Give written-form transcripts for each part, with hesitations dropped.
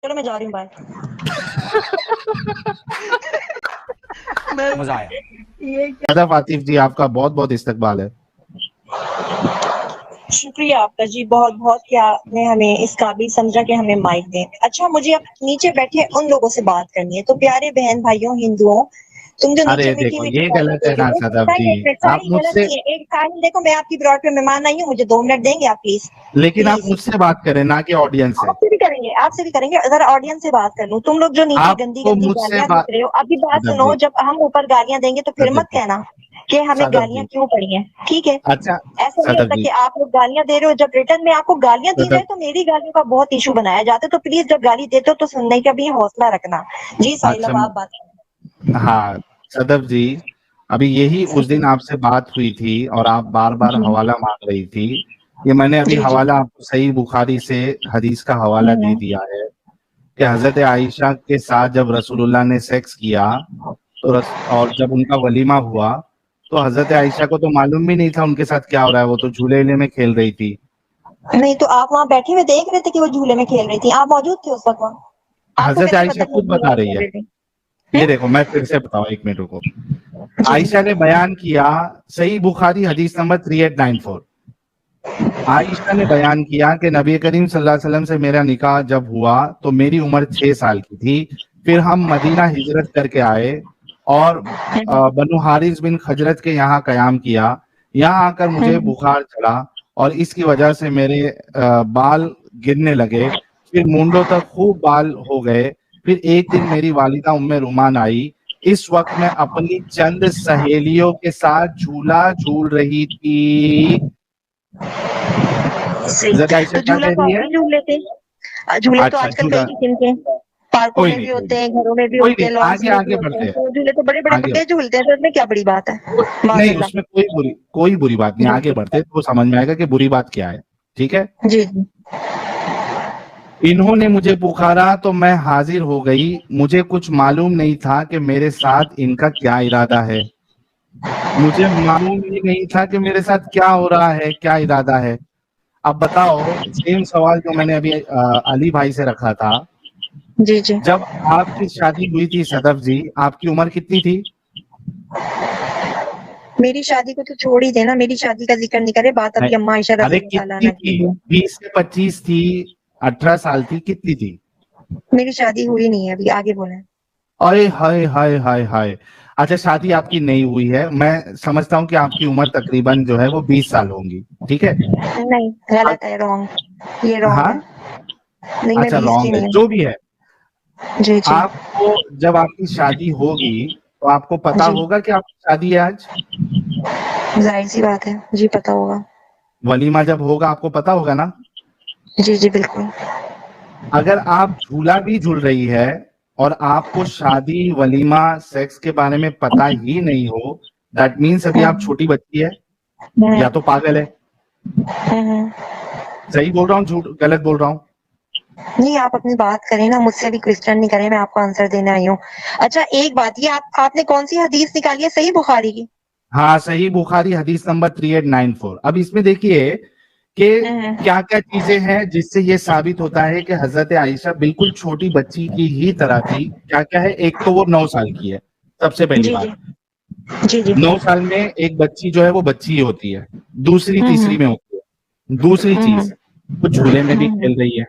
چلو میں جا رہی ہوں باہر. مزہ آیا. صدف عاطف جی آپ کا بہت بہت استقبال ہے. شکریہ آپ کا جی، بہت بہت کہ آپ نے ہمیں اس قابل سمجھا کہ ہمیں مائک دیں. اچھا مجھے اب نیچے بیٹھے ان لوگوں سے بات کرنی ہے. تو پیارے بہن بھائیوں ہندوؤں، تم جو نیچے ارے میٹھی دیکھو میٹھی یہ باتیں غلط دے ہے نا رہے ہو، صدف جی، نہیں آپ ساری مجھ غلط سے، نہیں ہے. ایک ساری دیکھو، میں آپ کی براڈ پہ مہمان آئی ہوں، مجھے 2 منٹ دیں گے آپ پلیز؟ لیکن آپ پلیز مجھ سے بات کریں نہ کہ آڈینس سے. آپ سے بھی کریں گے، آپ سے بھی کریں گے. ذرا آڈینس سے بات کر لوں. تم لوگ جو نیچے آپ گندی کو گندی مجھ سے گالیاں بات، دیکھ رہے ہو، ابھی بات صدف سنو. جی، جب ہم اوپر گالیاں دیں گے تو پھر صدف مت جی، کہنا کہ ہمیں صدف گالیاں جی، کیوں پڑی ہیں، ٹھیک ہے؟ اچھا ایسا نہیں صدف ہوتا جی، کہ آپ لوگ گالیاں دے رہے ہو، جب ریٹرن میں آپ کو گالیاں دی صدف، جائے تو میری گالیوں کا بہت ایشو بنایا جاتا ہے. تو پلیز جب گالی دیتے ہو تو سننے کا بھی حوصلہ رکھنا. جی اچھا ساحل آپ بات کریں. ہاں صدف جی، ابھی یہی اس دن آپ سے بات ہوئی تھی اور آپ بار بار جی حوالہ مانگ رہی تھی. یہ میں نے ابھی جی جی. حوالہ آپ کو صحیح بخاری سے حدیث کا حوالہ دے دیا ہے کہ حضرت عائشہ کے ساتھ جب رسول اللہ نے سیکس کیا تو اور جب ان کا ولیمہ ہوا تو حضرت عائشہ کو تو معلوم بھی نہیں تھا ان کے ساتھ کیا ہو رہا ہے، وہ تو جھولے میں کھیل رہی تھی. نہیں تو آپ وہاں بیٹھے ہوئے دیکھ رہے تھے کہ وہ جھولے میں کھیل رہی تھی، آپ موجود تھے اس وقت وہاں؟ آپ کو حضرت کیسے عائشہ پتا کہ وہ خود جھولے بتا میں رہی کھیل ہے. رہی تھی؟ یہ دیکھو میں پھر سے بتاؤں، ایک منٹ رکو. جی جی عائشہ نے بیان کیا، صحیح بخاری حدیث نمبر 3894، عائشہ نے بیان کیا کہ نبی کریم صلی اللہ علیہ وسلم سے میرا نکاح جب ہوا تو میری عمر 6 سال کی تھی. پھر ہم مدینہ ہجرت کر کے آئے اور بنو حارث بن خجرت کے یہاں قیام کیا. یہاں آ کر مجھے بخار چڑھا اور اس کی وجہ سے میرے بال گرنے لگے، پھر مونڈوں تک خوب بال ہو گئے. پھر ایک دن میری والدہ ام رومان آئی. اس وقت میں اپنی چند سہیلیوں کے ساتھ جھولا جھول رہی تھی. حضرت صحیح. عائشہ تو کیا جھولا کہہ تو رہی آپ ہے؟ بھی جھول لیتے ہیں. جھولے تو اچھا آج کل جھولا، کئی قسم کے ہیں، پارکوں کوئی میں نہیں بھی کوئی ہوتے نہیں ہیں، گھروں میں بھی کوئی ہوتے نہیں، ہیں، لانس آگے میں بھی آگے ہوتے بڑھتے ہیں. ہیں، تو جھولے تو بڑے بڑے آگے بڈے جھولتے ہیں، تو اس میں کیا بڑی بات ہے؟ معاذ نہیں، اللہ. اس میں کوئی بری بات نہیں. آگے بڑھتے تو سمجھ میں آئے گا کہ بری بات کیا ہے. ٹھیک ہے. جی جی. انہوں نے مجھے پکارا تو میں حاضر ہو گئی. مجھے کچھ معلوم نہیں تھا کہ میرے ساتھ ان کا کیا ارادہ ہے. مجھے معلوم ہی نہیں تھا کہ میرے ساتھ کیا ہو رہا ہے، کیا ارادہ ہے. اب بتاؤ، سیم سوال جو میں نے ابھی علی بھائی سے رکھا تھا. جی جی. جب آپ کی شادی ہوئی تھی صدف جی، آپ کی عمر کتنی تھی؟ میری شادی کو تو چھوڑ ہی دینا، میری شادی کا ذکر نہیں کرے. بات ابھی اما عائشہ رضی ارے اللہ تعالیٰ کتنی عنہ تھی؟ کی ہے. 20 سے 25 تھی، 18 سال تھی، کتنی تھی؟ میری شادی ہوئی نہیں ہے ابھی، آگے بولیں. ارے ہائے ہائے ہائے ہائے. اچھا شادی آپ کی نہیں ہوئی ہے، میں سمجھتا ہوں کہ آپ کی عمر تقریباً جو ہے وہ 20 سال ہوں گی. ٹھیک ہے. نہیں غلط ہے، رانگ، یہ رانگ ہاں ہے. نہیں میں اچھا 20 کی رانگ ہے، نہیں جو بھی ہے. ہوں. جی جی آپ کو جب آپ کی شادی ہوگی تو آپ کو پتا جی. ہوگا کہ آپ کی شادی ہے آج. ظاہر سی بات ہے، جی پتا ہوگا. ولیمہ جب ہوگا آپ کو پتا ہوگا نا. جی جی بالکل. اگر آپ جھولا بھی جھول رہی ہے اور آپ کو شادی، ولیمہ، سیکس کے بارے میں پتا ہی نہیں ہو، دیٹ مینس ابھی آپ چھوٹی بچی ہے یا تو پاگل ہے. صحیح بول رہا ہوں جھوٹ غلط بول رہا ہوں؟ نہیں آپ اپنی بات کریں نا، مجھ سے بھی کوسچن نہیں کریں، میں آپ کو آنسر دینے آئی ہوں. اچھا ایک بات، یہ آپ نے کون سی حدیث نکالی ہے؟ صحیح بخاری کی؟ ہاں صحیح بخاری حدیث نمبر 3894. اب اس میں دیکھیے کہ کیا کیا چیزیں ہیں جس سے یہ ثابت ہوتا ہے کہ حضرت عائشہ بالکل چھوٹی بچی کی ہی طرح تھی. کیا کیا ہے؟ ایک تو وہ 9 سال کی ہے، سب سے پہلی جی بات. جی جی جی. 9 سال میں ایک بچی جو ہے وہ بچی ہی ہوتی ہے، دوسری تیسری میں ہوتی ہے. دوسری چیز، وہ جھولے میں بھی کھیل رہی ہے،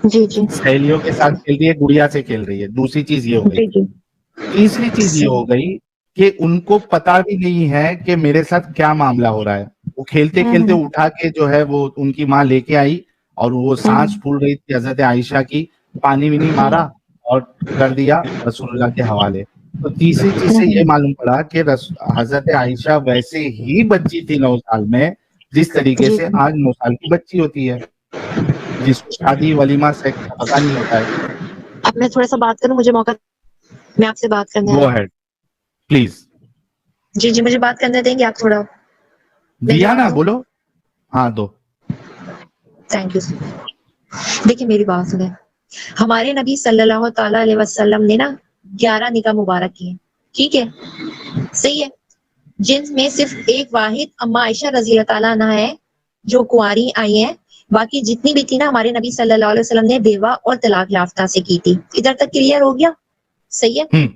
جی جی سہیلیوں کے ساتھ کھیل رہی ہے، گڑیا سے کھیل رہی ہے. دوسری چیز یہ ہو گئی. جی جی. تیسری چیز یہ ہو گئی کہ ان کو پتا بھی نہیں ہے کہ میرے ساتھ کیا معاملہ ہو رہا ہے. وہ کھیلتے کھیلتے اٹھا کے جو ہے وہ ان کی ماں لے کے آئی اور وہ سانس پھول رہی تھی حضرت عائشہ کی، پانی بھی نہیں مارا اور کر دیا رسول اللہ کے حوالے. تو تیسری چیز سے یہ معلوم پڑا کہ حضرت عائشہ ویسے ہی بچی تھی 9 سال میں جس طریقے جی سے جی. آج 9 سال کی بچی ہوتی ہے جس کو شادی، ولیمہ، سیکس کا پتا نہیں ہوتا ہے. اب میں تھوڑا سا بات کروں، مجھے موقع، میں آپ سے بات کرنے گو آئی ہوں. Head please. جی جی مجھے بات کرنے دیں گے آپ تھوڑا؟ میں دیا نا، جواب دوں؟ بولو. ہاں دو. Thank you sir. دیکھیں میری بات سنیں. ہمارے نبی صلی اللہ تعالیٰ علیہ وسلم نے نا 11 نکاح مبارک کیے، ٹھیک ہے؟ صحیح ہے. جن میں صرف ایک واحد اما عائشہ رضی اللہ تعالیٰ عنہ ہے جو کنواری آئی ہیں. باقی جتنی بھی تھی نا ہمارے نبی صلی اللہ علیہ وسلم نے بیوہ اور طلاق یافتہ سے کی تھی. ادھر تک کلیئر ہو گیا؟ صحیح ہے.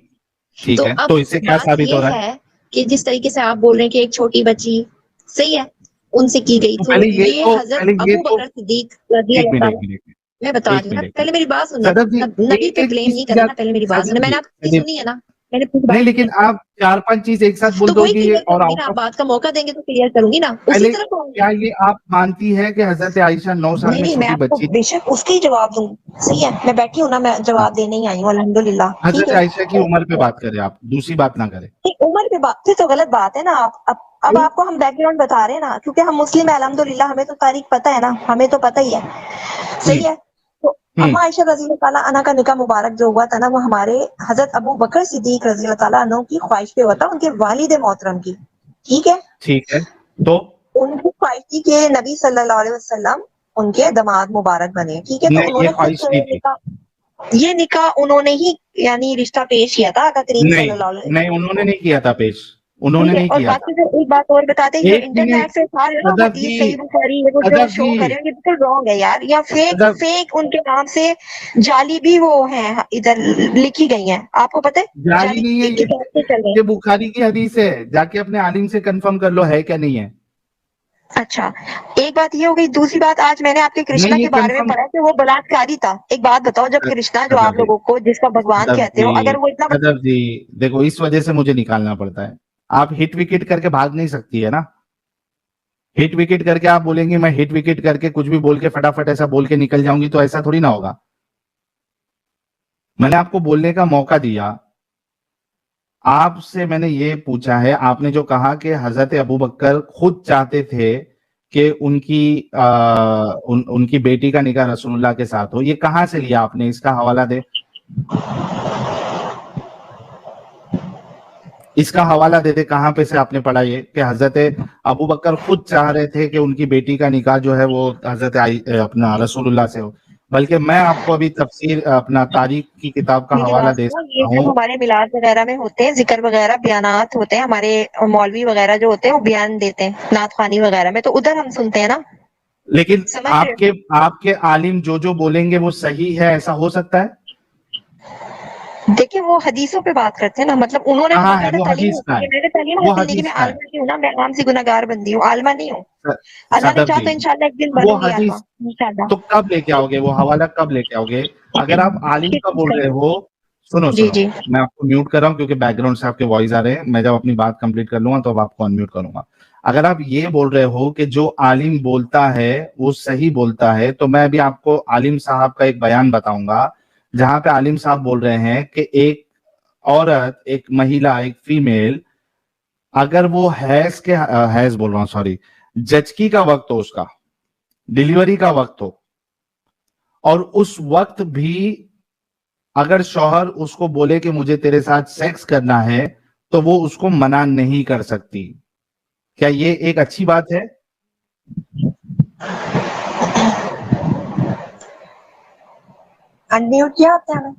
ٹھیک تو ہے، اب تو اس سے کیا بات ثابت ہو یہ رہا ہے؟ ہے کہ جس طریقے سے آپ بول رہے ہیں کہ ایک چھوٹی بچی، صحیح ہے، ان سے کی گئی، تو تو یہ حضرت ابو بکر صدیق رضی ایک اللہ منٹ تعالیٰ، میں بتا رہی ہوں نا، پہلے میری بات سنیں. صدف جی، نبی پہ بلیم نہیں کرنا، پہلے میری بات سنیں. میں نے آپ کی سنی ہے نا، میں نے پوری نہیں، بات لیکن آپ 4-5 چیز ایک ساتھ بول تو دو وہی گی کلیئر اور کروں گی نا. آؤٹ آپ آف بات کا موقع دیں گے تو کلیئر کروں گی نا، اسی پہلے طرف کہوں گی. کیا یہ آپ مانتی ہے کہ حضرت عائشہ 9 سال نہیں میں نہیں، میں چھوٹی آپ کو بچی؟ بے شک اس کا ہی جواب دوں. صحیح ہے، میں بیٹھی ہوں نا، میں جواب دینے ہی آئی ہوں الحمدللہ. ٹھیک حضرت ہے، عائشہ کی عمر پہ بات کریں، آپ دوسری بات نہ کریں. عمر پہ بات سے تو غلط بات ہے نا. اب کیوں؟ آپ کو ہم بیک گراؤنڈ بتا رہے ہیں نا، کیونکہ ہم مسلم ہیں الحمدللہ، ہمیں تو تاریخ پتہ ہے نا، ہمیں تو پتہ ہی ہے. صحیح ہے. تو اما عائشہ رضی اللہ تعالیٰ عنہ کا نکاح مبارک جو ہوا تھا نا، وہ ہمارے حضرت ابو بکر صدیق رضی اللہ تعالیٰ عنہ کی خواہش پہ ہوا تھا، ان کے والد محترم کی. ٹھیک ہے. ٹھیک ہے، تو ان کی خواہش تھی کہ نبی صلی اللہ علیہ وسلم ان کے داماد مبارک بنے. ٹھیک ہے. تو نہیں، انہوں یہ نے خود خواہش نہیں تھی. یہ نکاح انہوں نے ہی یعنی رشتہ پیش کیا تھا آقا کریم صلی اللہ علیہ نہیں، انہوں نے وسلم. نہیں کیا تھا پیش، انہوں نے ٹھیک ہے. نہیں اور کیا تھا. باقی جو ایک بات اور بتا دیں، جو ایک انٹرنیٹ منٹ سے سارے نا صدف حدیث جی، صحیح بخاری وہ جو صدف شو جی، کر رہے ہیں، یہ بالکل رانگ ہے یار. یا فیک صدف فیک ان کے نام سے جعلی بھی وہ ہیں ادھر لکھی گئی ہیں. آپ کو پتہ ہے جعلی جعلی نہیں ہے کتاب سے چل رہے یہ ہیں. بخاری کی حدیث ہے. جا کے اپنے عالم سے کنفرم کر لو ہے کیا نہیں ہے. اچھا، ایک بات یہ ہو گئی. دوسری بات، آج میں نے آپ کے کرشنا نہیں، یہ کے بارے میں کنفرم پڑھا کہ وہ بلااتکاری تھا. ایک بات بتاؤ، جب کرشنا جو صدف آپ جی، لوگوں کو جس کا بھگوان صدف کہتے جی، ہو، اگر وہ اتنا صدف جی، دیکھو اس وجہ سے مجھے نکالنا پڑتا ہے. آپ ہٹ وکٹ کر کے بھاگ نہیں سکتی ہے نا. ہٹ وکٹ کر کے آپ بولیں گے میں ہٹ وکٹ کر کے کچھ بھی بول کے فٹافٹ ایسا بول کے نکل جاؤں گی، تو ایسا تھوڑی نہ ہوگا. میں نے آپ کو بولنے کا موقع دیا. آپ سے میں نے یہ پوچھا ہے، آپ نے جو کہا کہ حضرت ابوبکر خود چاہتے تھے کہ ان کی بیٹی کا نکاح رسول اللہ کے ساتھ ہو، یہ کہاں سے لیا آپ نے؟ اس کا حوالہ دے. اس کا حوالہ دے دے، کہاں پہ سے آپ نے پڑھا یہ کہ حضرت ابوبکر خود چاہ رہے تھے کہ ان کی بیٹی کا نکاح جو ہے وہ حضرت اپنا رسول اللہ سے ہو. بلکہ میں آپ کو ابھی تفسیر اپنا تاریخ کی کتاب کا میری حوالہ بات دے سنو. سکتا یہ جو ہوں. ہمارے میلاد وغیرہ میں ہوتے ہیں، ذکر وغیرہ بیانات ہوتے ہیں، ہمارے مولوی وغیرہ جو ہوتے ہیں وہ بیان دیتے ہیں نعت خوانی وغیرہ میں، تو ادھر ہم سنتے ہیں نا. لیکن سمجھ رہے ہو؟ آپ کے عالم جو بولیں گے وہ صحیح ہے، ایسا ہو سکتا ہے؟ دیکھیں وہ حدیثوں پہ بات کرتے ہیں نا، مطلب انہوں نے تو کہاں ہے باقاعدہ وہ تعلیم حدیث؟ کا حاصل کی ہے. ہے میں نے تعلیم وہ حاصل نہیں کی، حدیث میں کا عالمہ نہیں ہوں نا، میں عام سی گناہگار بندی ہوں، عالمہ نہیں ہوں. ہے اللہ نے صدف چاہا جی. تو انشاءاللہ ایک دن وہ بنوں گی عالمہ حدیث انشاءاللہ. تو کب لے کے آؤ گے؟ وہ حوالہ کب لے کے آؤ گے؟ اگر آپ عالم کا بول رہے ہو، سنو جی سنو، جی میں آپ کو میوٹ کر رہا ہوں کیونکہ بیک گراؤنڈ سے آپ کے وائس آ رہے ہیں. میں جب اپنی بات کمپلیٹ کر لوں گا تو آپ کو انمیوٹ کروں گا. اگر آپ یہ بول رہے ہو کہ جو عالم بولتا ہے وہ صحیح بولتا ہے، تو میں ابھی آپ کو عالم صاحب کا ایک بیان بتاؤں گا جہاں پہ عالم صاحب بول رہے ہیں کہ ایک عورت، ایک مہیلا، ایک فیمیل، اگر وہ حیض بول رہا ہوں، سوری، جچکی کا وقت ہو، اس کا ڈیلیوری کا وقت ہو، اور اس وقت بھی اگر شوہر اس کو بولے کہ مجھے تیرے ساتھ سیکس کرنا ہے تو وہ اس کو منع نہیں کر سکتی. کیا یہ ایک اچھی بات ہے؟ انمیوٹ کیا آپ نے ہمیں؟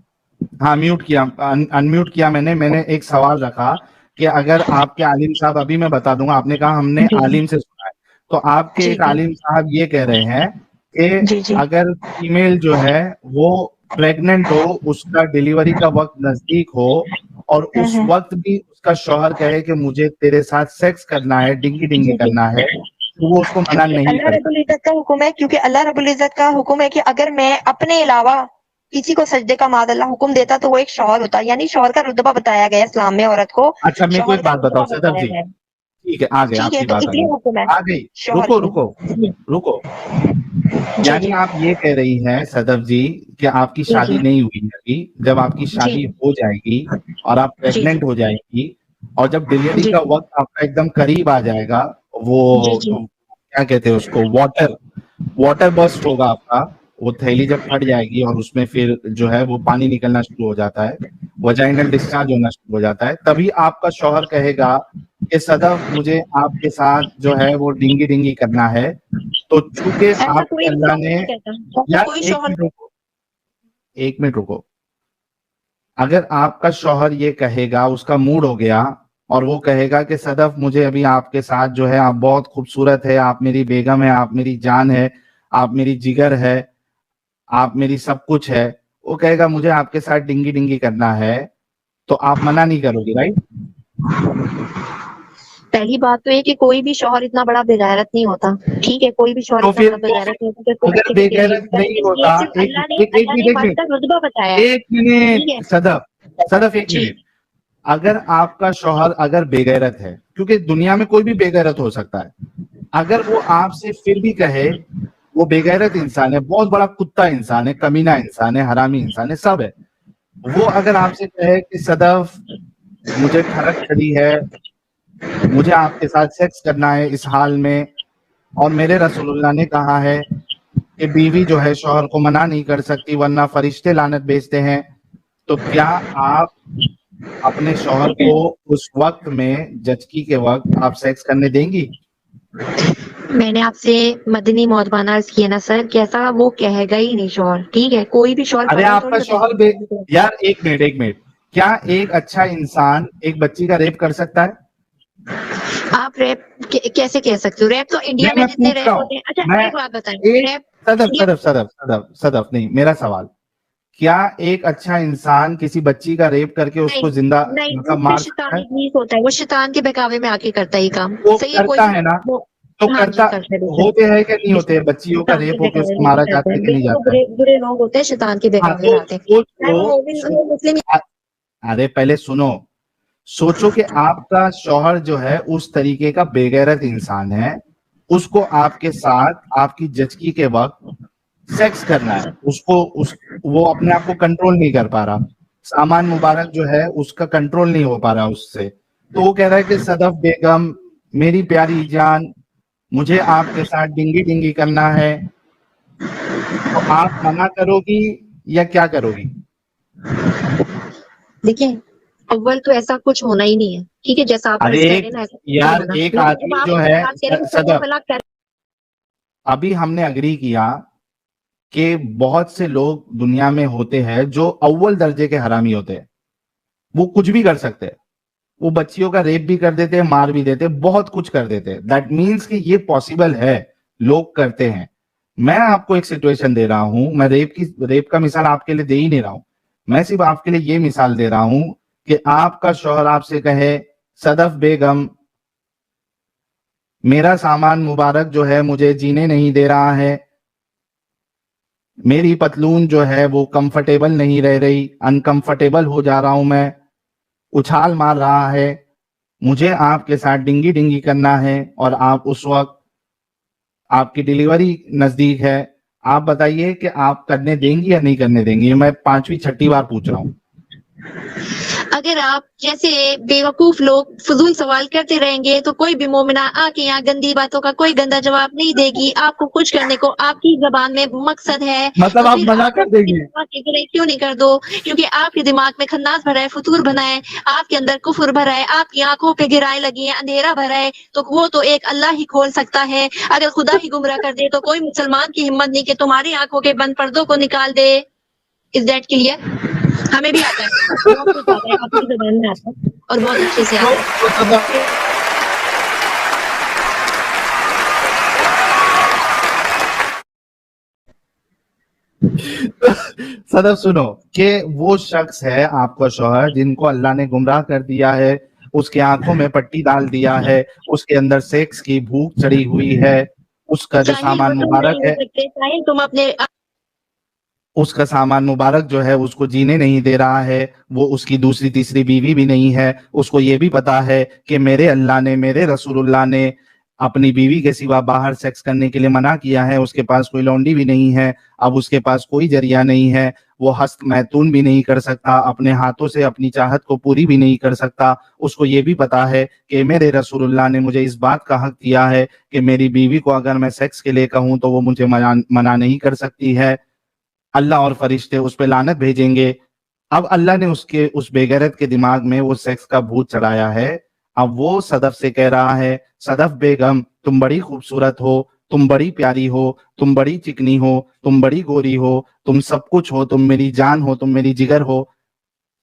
ہاں، میوٹ کیا، انمیوٹ کیا میں نے ایک سوال رکھا کہ اگر آپ کے عالم صاحب، ابھی میں بتا دوں گا، آپ نے کہا ہم نے جی عالم سے سنا ہے، تو آپ کے جی ایک جی عالم صاحب یہ کہہ رہے ہیں کہ جی جی اگر فیمیل جو ہے وہ پریگننٹ ہو، اس کا ڈیلیوری کا وقت نزدیک ہو، اور اس وقت بھی اس کا شوہر کہے کہ مجھے تیرے ساتھ سیکس کرنا ہے، ڈنگی ڈنگی جی جی. کرنا ہے، تو وہ اس کو منع نہیں اللہ کر رب سکتی. العزت کا حکم ہے، کیونکہ اللہ رب العزت کا حکم ہے کہ اگر میں اپنے علاوہ کسی کو سجدے کا معاذ اللہ حکم دیتا تو وہ ایک شوہر ہوتا، یعنی شوہر کا رتبہ بتایا گیا اسلام میں عورت کو، اچھا، میرے کو شوہر ایک کا بات بتاؤ رتبہ صدف بتایا جی. گیا. ٹھیک ہے، آ گئے، ٹھیک آپ ہے، کی تو بات اس آ لیے گئی. حکم ہے آ گئی. شوہر رکو کی. رکو جی رکو. جی یعنی جی آپ یہ کہہ رہی ہیں صدف جی کہ آپ کی جی شادی نہیں ہوئی ہے ابھی. جب آپ کی جی شادی ہو جائے گی اور آپ جی پریگننٹ ہو جائے گی، اور جب ڈیلیوری جی کا وقت آپ کا ایک دم قریب آ جائے گا، وہ جی جی کیا کہتے ہیں اس کو، واٹر برسٹ ہوگا آپ کا، وہ تھیلی جب پھٹ جائے گی اور اس میں پھر جو ہے وہ پانی نکلنا شروع ہو جاتا ہے، وجائنل ڈسچارج ہونا شروع ہو جاتا ہے، تبھی آپ کا شوہر کہے گا کہ صدف مجھے آپ کے ساتھ جو ہے وہ ڈنگی ڈنگی کرنا ہے. تو چونکہ ایسا آپ کوئی کے اللہ شوہر نے، نہیں کہتا، ایسا یار کوئی ایک شوہر. منٹ رکو، ایک منٹ رکو. اگر آپ کا شوہر یہ کہے گا، اس کا موڈ ہو گیا اور وہ کہے گا کہ صدف مجھے ابھی آپ کے ساتھ جو ہے، آپ بہت خوبصورت ہے، آپ میری بیگم ہے، آپ میری جان ہے، آپ میری جگر ہے, آپ میری سب کچھ ہے, وہ کہے گا مجھے آپ کے ساتھ ڈنگی ڈنگی کرنا ہے, تو آپ منع نہیں کرو گی, رائٹ؟ پہلی بات تو یہ کہ کوئی بھی شوہر اتنا بڑا بےغیرت نہیں ہوتا, ٹھیک ہے, کوئی بھی شوہر تو اتنا بڑا بےغیرت نہیں ہوتا کہ کوئی اگر بچی بے کے لیے غیرت نہیں یہ ہوتا, صرف ایک اللہ نے مرد کا رتبہ بتایا ہے, ایک ٹھیک منٹ صدف ایک جی. منٹ, اگر آپ کا شوہر اگر بے غیرت ہے, کیونکہ دنیا میں کوئی بھی بے غیرت ہو سکتا ہے, اگر وہ آپ سے پھر بھی کہے وہ بے غیرت انسان ہے, بہت بڑا کتا انسان ہے, کمینہ انسان ہے, حرامی انسان ہے, سب ہے, وہ اگر آپ سے کہے کہ صدف مجھے ٹھڑک چڑھی ہے, مجھے آپ کے ساتھ سیکس کرنا ہے اس حال میں, اور میرے رسول اللہ نے کہا ہے کہ بیوی جو ہے شوہر کو منع نہیں کر سکتی ورنہ فرشتے لعنت بھیجتے ہیں, تو کیا آپ اپنے شوہر کو اس وقت میں جچکی کے وقت آپ سیکس کرنے دیں گی؟ میں نے آپ سے مدنی موت عرض کیا نا سر, کیسا وہ کہے گا ہی نہیں شوہر, ٹھیک ہے, کوئی بھی شوہر ارے فوراً آپ تھوڑی کا شوہر بتائے. یار ایک منٹ, کیا ایک اچھا انسان ایک بچی کا ریپ کر سکتا ہے؟ آپ ریپ کیسے کہہ سکتے ہو؟ ریپ تو انڈیا میں میں جتنے پوچھتا ریپ ہوں, ہوتے ہیں. اچھا میں ایک بات بتائیں, ایک ریپ انڈیا صدف نہیں, میرا سوال, کیا ایک اچھا انسان کسی بچی کا ریپ کر کے اس کو زندہ نہیں, وہ مطلب پھر مار سکتا ہے؟ شیطانی ابلیس ہوتا ہے, وہ شیطان کے بہکاوے میں آ کے کرتا ہے یہ کام, وہ صحیح ہے, کوئی کرتا بھی ہے نا, تو ہاں جی کرتا کرتا ہے, بے ہوتے ہیں کہ نہیں شک ہوتے, بچیوں کا شیطان کے ریپ ہو کے اس بہکاوے کو میں مارا کرتا جاتا ہے, ہے کہ نہیں بالکل وہ جاتا ہے؟ برے لوگ ہوتے ہیں, شیطان کے ہاں بہکاوے تو میں آتے ہیں, سوچ چاہے وہ مومن ہو مسلم. ارے پہلے سوچو کہ آپ کا شوہر جو ہے اس طریقے کا بے غیرت انسان ہے, اس کو آپ کے ساتھ آپ کی جچکی کے وقت سیکس کرنا ہے, وہ اپنے آپ کو کنٹرول نہیں کر پا رہا, سامان مبارک جو ہے اس کا کنٹرول نہیں ہو پا رہا اس سے, تو وہ کہہ رہا ہے کہ صدف بیگم میری پیاری جان مجھے آپ کے ساتھ ڈنگی ڈنگی کرنا ہے, تو آپ منع کرو گی یا کیا کرو گی؟ دیکھیں, اول تو ایسا کچھ ہونا ہی نہیں ہے, ٹھیک ہے, جیسا آپ ارے عرض کر رہے ہیں نا ایسا کچھ نہیں یار ہونا, ایک لیکن جب آدمی آپ جو اس ہے بات کہہ رہے ہیں کہ صدف, طلاق کر, ابھی ہم نے اگری کیا کہ بہت سے لوگ دنیا میں ہوتے ہیں جو اول درجے کے حرامی ہوتے ہیں, وہ کچھ بھی کر سکتے ہیں, وہ بچیوں کا ریپ بھی کر دیتے ہیں, مار بھی دیتے ہیں, بہت کچھ کر دیتے ہیں, دیٹ مینس کہ یہ پاسبل ہے, لوگ کرتے ہیں. میں آپ کو ایک سچویشن دے رہا ہوں, میں ریپ کا مثال آپ کے لیے دے ہی نہیں رہا ہوں, میں صرف آپ کے لیے یہ مثال دے رہا ہوں کہ آپ کا شوہر آپ سے کہے صدف بیگم میرا سامان مبارک جو ہے مجھے جینے نہیں دے رہا ہے, میری پتلون جو ہے وہ کمفرٹیبل نہیں رہ رہی, انکمفرٹیبل ہو جا رہا ہوں میں, اچھال مار رہا ہے, مجھے آپ کے ساتھ ڈنگی ڈنگی کرنا ہے, اور آپ اس وقت آپ کی ڈیلیوری نزدیک ہے, آپ بتائیے کہ آپ کرنے دیں گی یا نہیں کرنے دیں گی؟ یہ میں 5ویں 6ٹھی بار پوچھ رہا ہوں. اگر آپ جیسے بیوقوف لوگ فضول سوال کرتے رہیں گے تو کوئی بھی مومنہ آ کے یہاں گندی باتوں کا کوئی گندا جواب نہیں دے گی, آپ کو کچھ کرنے کو آپ کی زبان میں مقصد ہے, مطلب تو آپ پھر منع آپ کر دیں گے؟ کیوں نہیں کر دو, کیونکہ آپ کے دماغ میں خناس بھرا ہے, فطور بنا ہے, آپ کے اندر کفر بھرا ہے, آپ کی آنکھوں پہ گرائیں لگی ہیں, اندھیرا بھرا ہے, تو وہ تو ایک اللہ ہی کھول سکتا ہے. اگر خدا ہی گمراہ کر دے تو کوئی مسلمان کی ہمت نہیں کہ تمہاری آنکھوں کے بند پردوں کو نکال دے. Is that clear? ہمیں بھی آتا ہے, بہت کچھ آتا ہے, آپ کی زبان میں آتا ہے, اور بہت اچھے سے آتا ہے. صدف سنو کہ وہ شخص ہے آپ کا شوہر جن کو اللہ نے گمراہ کر دیا ہے, اس کے آنکھوں میں پٹی ڈال دیا ہے, اس کے اندر سیکس کی بھوک چڑھی ہوئی ہے, اس کا جو چاہے سامان تم نہیں مبارک ہو ہے, سکتے, چاہے تم اپنے اس کا سامان مبارک جو ہے اس کو جینے نہیں دے رہا ہے, وہ اس کی دوسری تیسری بیوی بھی نہیں ہے, اس کو یہ بھی پتا ہے کہ میرے اللہ نے, میرے رسول اللہ نے اپنی بیوی کے سوا باہر سیکس کرنے کے لیے منع کیا ہے, اس کے پاس کوئی لونڈی بھی نہیں ہے, اب اس کے پاس کوئی ذریعہ نہیں ہے, وہ ہست میتون بھی نہیں کر سکتا, اپنے ہاتھوں سے اپنی چاہت کو پوری بھی نہیں کر سکتا, اس کو یہ بھی پتا ہے کہ میرے رسول اللہ نے مجھے اس بات کا حق دیا ہے کہ میری بیوی کو اگر میں سیکس کے لیے کہوں تو وہ مجھے منع نہیں کر سکتی ہے, اللہ اور فرشتے اس پہ لعنت بھیجیں گے. اب اللہ نے اس بے غیرت کے دماغ میں وہ سیکس کا بھوت چڑھایا ہے, اب وہ صدف سے کہہ رہا ہے صدف بیگم تم بڑی خوبصورت ہو, تم بڑی پیاری ہو, تم بڑی چکنی ہو, تم بڑی گوری ہو, تم سب کچھ ہو, تم میری جان ہو, تم میری جگر ہو,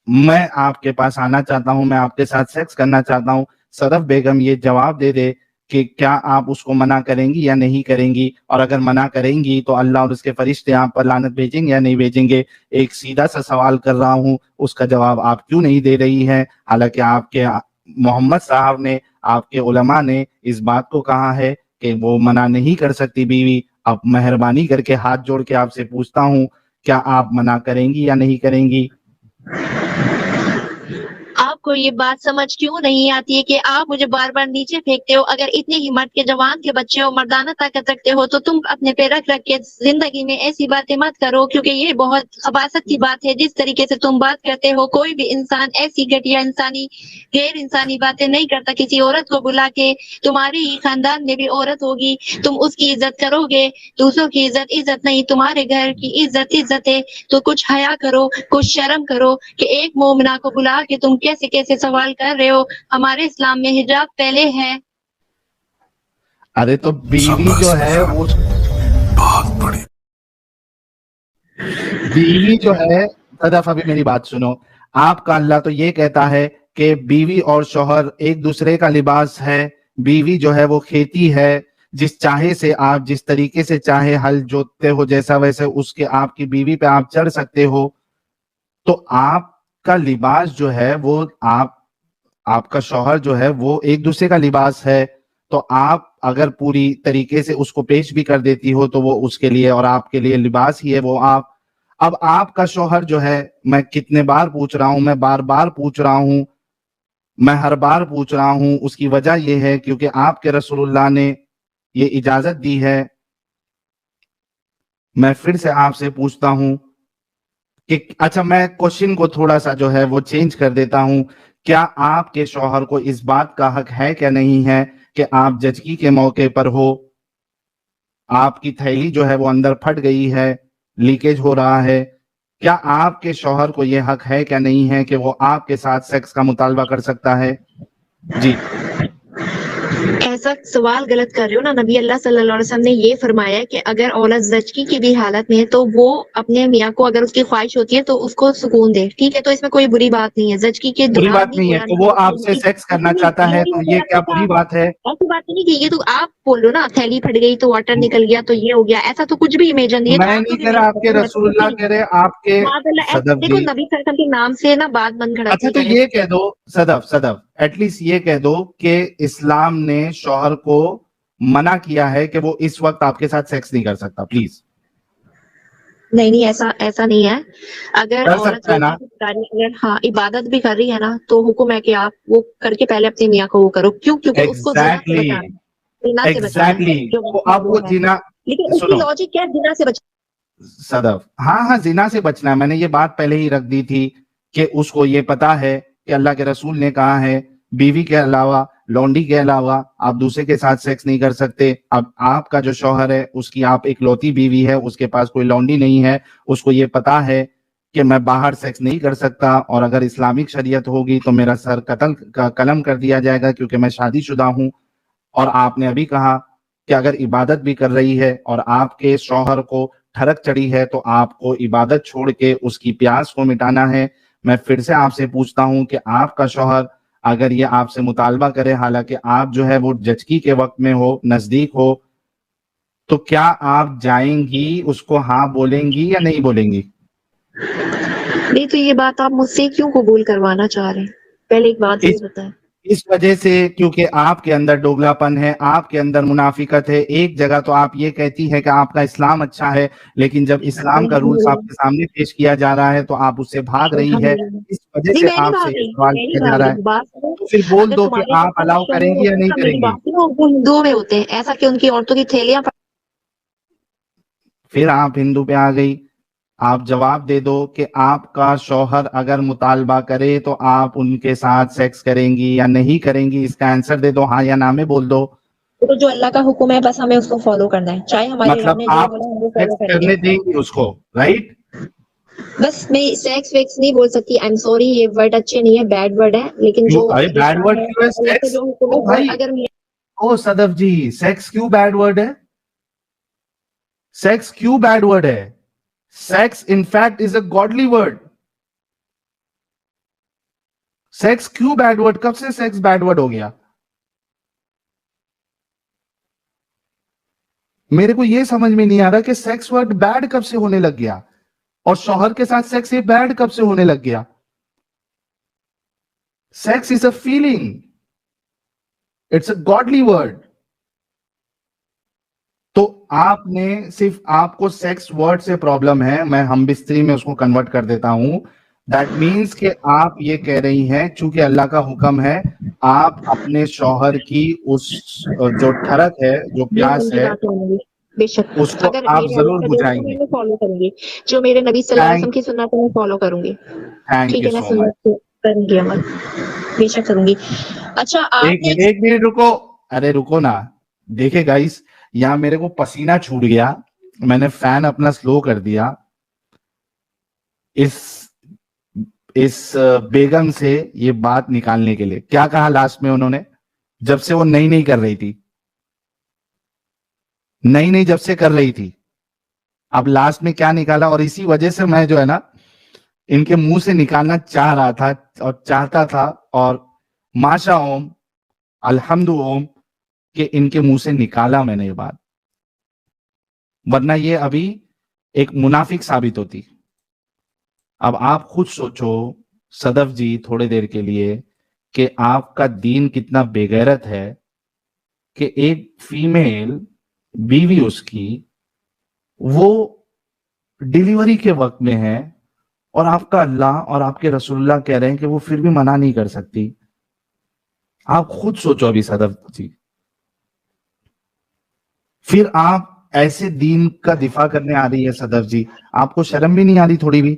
میں آپ کے پاس آنا چاہتا ہوں, میں آپ کے ساتھ سیکس کرنا چاہتا ہوں. صدف بیگم یہ جواب دے دے کہ کیا آپ اس کو منع کریں گی یا نہیں کریں گی, اور اگر منع کریں گی تو اللہ اور اس کے فرشتے آپ پر لعنت بھیجیں گے یا نہیں بھیجیں گے. ایک سیدھا سا سوال کر رہا ہوں, اس کا جواب آپ کیوں نہیں دے رہی ہیں, حالانکہ آپ کے محمد صاحب نے, آپ کے علماء نے اس بات کو کہا ہے کہ وہ منع نہیں کر سکتی بیوی. اب مہربانی کر کے ہاتھ جوڑ کے آپ سے پوچھتا ہوں, کیا آپ منع کریں گی یا نہیں کریں گی؟ آپ کو یہ بات سمجھ کیوں نہیں آتی ہے کہ آپ مجھے بار بار نیچے پھینکتے ہو؟ اگر اتنے ہی مرد کے جوان کے بچے ہو, مردانہ طاقت رکھتے ہو, تو تم اپنے پہ رکھ کے زندگی میں ایسی باتیں مت کرو, کیونکہ یہ بہت خباثت کی بات ہے. جس طریقے سے تم بات کرتے ہو, کوئی بھی انسان ایسی گھٹیا غیر انسانی باتیں نہیں کرتا کسی عورت کو بلا کے. تمہارے ہی خاندان میں بھی عورت ہوگی, تم اس کی عزت کرو گے. دوسروں کی عزت نہیں, تمہارے گھر کی عزت ہے. تو کچھ حیا کرو, کچھ شرم کرو کہ ایک مومنہ کو بلا کے تم کیسے سوال کر رہے ہو. ہمارے اسلام میں حجاب پہلے ہے. ارے تو بیوی جو ہے وہ بہت بڑی بیوی جو ہے, صدف ابھی میری بات سنو. آپ کا اللہ تو یہ کہتا ہے کہ بیوی اور شوہر ایک دوسرے کا لباس ہے. بیوی جو ہے وہ کھیتی ہے, جس چاہے سے آپ جس طریقے سے چاہے ہل جوتتے ہو, جیسا ویسے اس کے آپ کی بیوی پہ آپ چڑھ سکتے ہو. تو آپ کا لباس جو ہے وہ آپ کا شوہر جو ہے وہ ایک دوسرے کا لباس ہے. تو آپ اگر پوری طریقے سے اس کو پیش بھی کر دیتی ہو تو وہ اس کے لیے اور آپ کے لیے لباس ہی ہے وہ آپ. اب آپ کا شوہر جو ہے, میں کتنے بار پوچھ رہا ہوں, میں بار بار پوچھ رہا ہوں, میں ہر بار پوچھ رہا ہوں, اس کی وجہ یہ ہے کیونکہ آپ کے رسول اللہ نے یہ اجازت دی ہے. میں پھر سے آپ سے پوچھتا ہوں کہ اچھا, میں کوشچن کو تھوڑا سا جو ہے وہ چینج کر دیتا ہوں. کیا آپ کے شوہر کو اس بات کا حق ہے کیا نہیں ہے کہ آپ جچگی کے موقع پر ہو, آپ کی تھیلی جو ہے وہ اندر پھٹ گئی ہے, لیکیج ہو رہا ہے, کیا آپ کے شوہر کو یہ حق ہے کیا نہیں ہے کہ وہ آپ کے ساتھ سیکس کا مطالبہ کر سکتا ہے؟ جی ایسا سوال غلط کر رہے ہو نا. نبی اللہ صلی اللہ علیہ وسلم نے یہ فرمایا کہ اگر عورت زچگی کی بھی حالت میں ہے تو وہ اپنے میاں کو, اگر اس کی خواہش ہوتی ہے تو اس کو سکون دے. ٹھیک ہے, تو اس میں کوئی بری بات نہیں ہے. زچگی کے بری دوران بات بھی نہیں ہے, تو وہ آپ سے سیکس کرنا چاہتا ہے تو یہ کیا بری بات ہے؟ ایسی بات نہیں کہ یہ تو آپ بول رہے ہو نا, تھیلی پھٹ گئی تو واٹر نکل گیا تو یہ ہو گیا, ایسا تو کچھ بھی امیجن نہیں ہے. تو میں آپ نہیں کو بھی کہہ رہا, آپ کے رسول اللہ کہہ رہے, آپ کے صدف دیکھو, جی. نبی صلی اللہ علیہ وسلم کے نام سے نا بات بند کھڑا اچھا تو یہ کہہ دو صدف ایٹ لیسٹ یہ کہہ دو کہ اسلام نے شوہر کو منع کیا ہے کہ وہ اس وقت آپ کے ساتھ سیکس نہیں کر سکتا, پلیز. نہیں, ایسا نہیں ہے. اگر کر عورت سکتا ہے نا؟ اگر ہاں عبادت بھی کر رہی ہے نا, تو حکم ہے کہ آپ وہ کر کے پہلے اپنے میاں کو وہ کرو. کیوں؟ کیونکہ اس کو زنا سے ایگزیکٹلی بچانا ہے, زنا سے بچانا ہے. ایگزیکٹلی. جو تو اب وہ ہے, جنا, لیکن اس کی سنو لاجک کیا ہے؟ زنا سے بچانا. صدف, ہاں زنا سے بچنا ہے. میں نے یہ بات پہلے ہی رکھ دی تھی کہ اس کو یہ پتا ہے کہ اللہ کے رسول نے کہا ہے بیوی کے علاوہ, لونڈی کے علاوہ آپ دوسرے کے ساتھ سیکس نہیں کر سکتے. اب آپ کا جو شوہر ہے اس کی آپ ایک لوتی بیوی ہے, اس کے پاس کوئی لونڈی نہیں ہے. اس کو یہ پتا ہے کہ میں باہر سیکس نہیں کر سکتا, اور اگر اسلامک شریعت ہوگی تو میرا سر قتل کا قلم کر دیا جائے گا کیونکہ میں شادی شدہ ہوں. اور آپ نے ابھی کہا کہ اگر عبادت بھی کر رہی ہے اور آپ کے شوہر کو ٹھڑک چڑھی ہے تو آپ کو عبادت چھوڑ کے اس کی پیاس کو مٹانا ہے. میں پھر سے آپ سے پوچھتا ہوں کہ آپ کا شوہر اگر یہ آپ سے مطالبہ کرے, حالانکہ آپ جو ہے وہ جچگی کے وقت میں ہو, نزدیک ہو, تو کیا آپ جائیں گی, اس کو ہاں بولیں گی یا نہیں بولیں گی؟ نہیں, تو یہ بات آپ مجھ سے کیوں قبول کروانا چاہ رہے ہیں؟ پہلے ایک بات یہ بتائیں. اس وجہ سے کیونکہ آپ کے اندر ڈوگلا پن ہے, آپ کے اندر منافقت ہے. ایک جگہ تو آپ یہ کہتی ہے کہ آپ کا اسلام اچھا ہے, لیکن جب اسلام کا رولز آپ کے سامنے پیش کیا جا رہا ہے تو آپ اس سے بھاگ رہی ہے. اس وجہ نہیں, سے میں نہیں آپ سے بھاگ یہ رہی, سوال میں نہیں کیا جا بھاگ رہا رہی. ہے. بات کرو, تو پھر بول اگر دو کہ تمہارے آپ الاؤ کریں گی یا نہیں کریں میری گی. بات سنو, وہ ہندوؤں میں ہوتے ہیں ایسا کہ ان کی عورتوں کی تھیلیاں پھر آپ ہندو پہ آ گئی. آپ جواب دے دو کہ آپ کا شوہر اگر مطالبہ کرے تو آپ ان کے ساتھ سیکس کریں گی یا نہیں کریں گی. اس کا آنسر دے دو, ہاں یا نہ میں بول دو. تو جو اللہ کا حکم ہے بس ہمیں اس کو فالو کرنا ہے, چاہے ہمارے مطلب رب نے جو آپ بولا ہم وہ فالو سیکس کریں گے. کرنے دیں گی اس کو, رائٹ؟ بس میں سیکس ویکس نہیں بول سکتی, آئی ایم سوری, یہ ورڈ اچھے نہیں ہے, بیڈ ورڈ ہے. لیکن جو بیڈ ورڈ ہے کیوں ہے اللہ کا سیکس؟ جو حکم او ہے, اور بھائی, اگر او صدف جی, سیکس کیوں بیڈ ورڈ ہے؟ سیکس کیوں بیڈ ورڈ ہے؟ Sex in fact is a godly word. Sex کیوں بیڈ ورڈ, کب سے سیکس بیڈ ورڈ ہو گیا؟ میرے کو یہ سمجھ میں نہیں آ رہا کہ سیکس ورڈ بیڈ کب سے ہونے لگ گیا, اور شوہر کے ساتھ سیکس یہ بیڈ کب سے ہونے لگ گیا. Sex is a feeling, it's a godly word. تو آپ نے صرف, آپ کو سیکس ورڈ سے پرابلم ہے, میں ہم بستری میں اس کو کنورٹ کر دیتا ہوں. دیٹ مینس کہ آپ یہ کہہ رہی ہیں چونکہ اللہ کا حکم ہے آپ اپنے شوہر کی اس جو ٹھڑک ہے, جو پیاس ہے, بے شک, اس کو اگر آپ میرے ضرور اللہ کا بجھائیں جو گے. میں فالو کروں گی, جو میرے نبی صلی اللہ علیہ وسلم کی سنت ہے میں فالو کروں گی. تھینک ٹھیک یو ہے, میں سو مچ. سنت کروں گی عمل, بے شک کروں گی. اچھا آپ نے ایک منٹ رکو, ارے رکو نا. دیکھیں گائس, یہاں میرے کو پسینہ چھوٹ گیا, میں نے فین اپنا سلو کر دیا اس بیگم سے یہ بات نکالنے کے لیے. کیا کہا لاسٹ میں انہوں نے, جب سے وہ نہیں کر رہی تھی, نہیں جب سے کر رہی تھی, اب لاسٹ میں کیا نکالا, اور اسی وجہ سے میں جو ہے نا ان کے منہ سے نکالنا چاہ رہا تھا اور چاہتا تھا, اور ماشا اوم الحمد اوم کہ ان کے منہ سے نکالا میں نے یہ بات, ورنہ یہ ابھی ایک منافق ثابت ہوتی. اب آپ خود سوچو صدف جی تھوڑے دیر کے لیے کہ آپ کا دین کتنا بے غیرت ہے کہ ایک فیمیل بیوی اس کی وہ ڈیلیوری کے وقت میں ہے, اور آپ کا اللہ اور آپ کے رسول اللہ کہہ رہے ہیں کہ وہ پھر بھی منع نہیں کر سکتی. آپ خود سوچو ابھی صدف جی, پھر آپ ایسے دین کا دفاع کرنے آ رہی ہے صدف جی, آپ کو شرم بھی نہیں آ رہی تھوڑی بھی؟